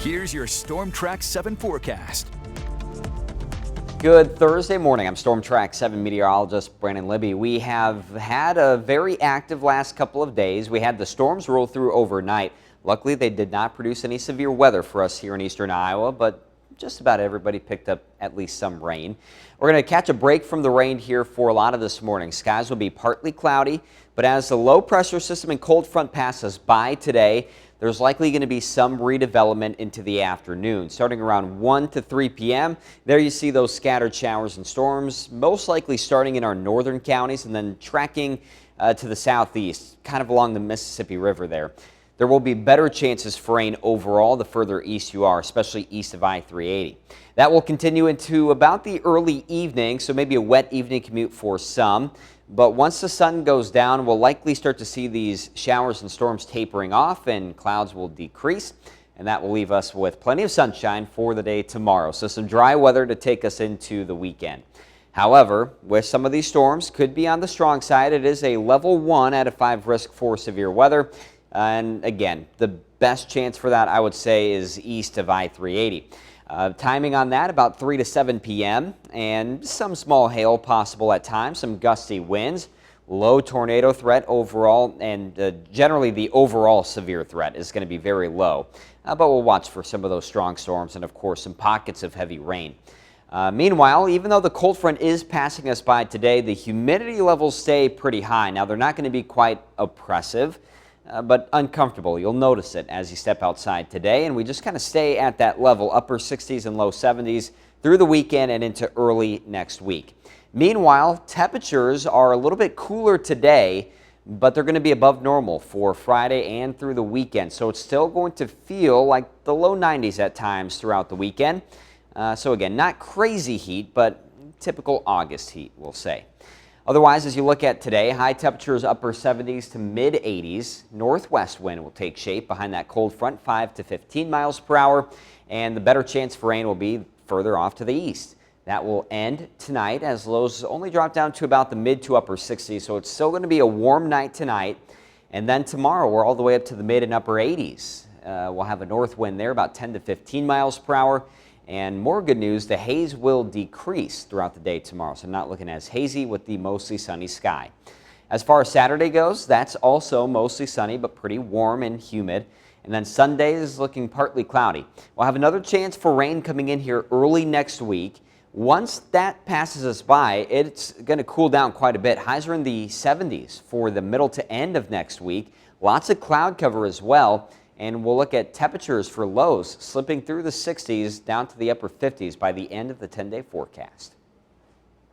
Here's your Storm Track 7 forecast. Good Thursday morning. I'm Storm Track 7 meteorologist Brandon Libby. We have had a very active last couple of days. We had the storms roll through overnight. Luckily, they did not produce any severe weather for us here in eastern Iowa, but just about everybody picked up at least some rain. We're going to catch a break from the rain here for a lot of this morning. Skies will be partly cloudy, but as the low pressure system and cold front passes by today, there's likely going to be some redevelopment into the afternoon. Starting around 1 to 3 p.m., there you see those scattered showers and storms, most likely starting in our northern counties and then tracking to the southeast, kind of along the Mississippi River there. There will be better chances for rain overall the further east you are, especially east of I-380. That will continue into about the early evening, so maybe a wet evening commute for some. But once the sun goes down, we'll likely start to see these showers and storms tapering off and clouds will decrease. And that will leave us with plenty of sunshine for the day tomorrow. So some dry weather to take us into the weekend. However, with some of these storms could be on the strong side. It is a level 1 out of 5 risk for severe weather. And again, the best chance for that, I would say, is east of I-380. Timing on that about 3 to 7 p.m. and some small hail possible at times, some gusty winds, low tornado threat overall, and generally the overall severe threat is going to be very low. But we'll watch for some of those strong storms and, of course, some pockets of heavy rain. Meanwhile, even though the cold front is passing us by today, the humidity levels stay pretty high. Now, they're not going to be quite oppressive, but uncomfortable. You'll notice it as you step outside today, and we just kind of stay at that level, upper 60s and low 70s through the weekend and into early next week. Meanwhile, temperatures are a little bit cooler today, but they're going to be above normal for Friday and through the weekend, so it's still going to feel like the low 90s at times throughout the weekend. So again, not crazy heat, but typical August heat, we'll say. Otherwise, as you look at today, high temperatures upper 70s to mid 80s. Northwest wind will take shape behind that cold front, 5 to 15 miles per hour. And the better chance for rain will be further off to the east. That will end tonight as lows only drop down to about the mid to upper 60s. So it's still going to be a warm night tonight. And then tomorrow, we're all the way up to the mid and upper 80s. We'll have a north wind there about 10 to 15 miles per hour. And more good news, the haze will decrease throughout the day tomorrow, so not looking as hazy with the mostly sunny sky. As far as Saturday goes, that's also mostly sunny but pretty warm and humid. And then Sunday is looking partly cloudy. We'll have another chance for rain coming in here early next week. Once that passes us by, it's going to cool down quite a bit. Highs are in the 70s for the middle to end of next week. Lots of cloud cover as well. And we'll look at temperatures for lows slipping through the 60s down to the upper 50s by the end of the 10-day forecast.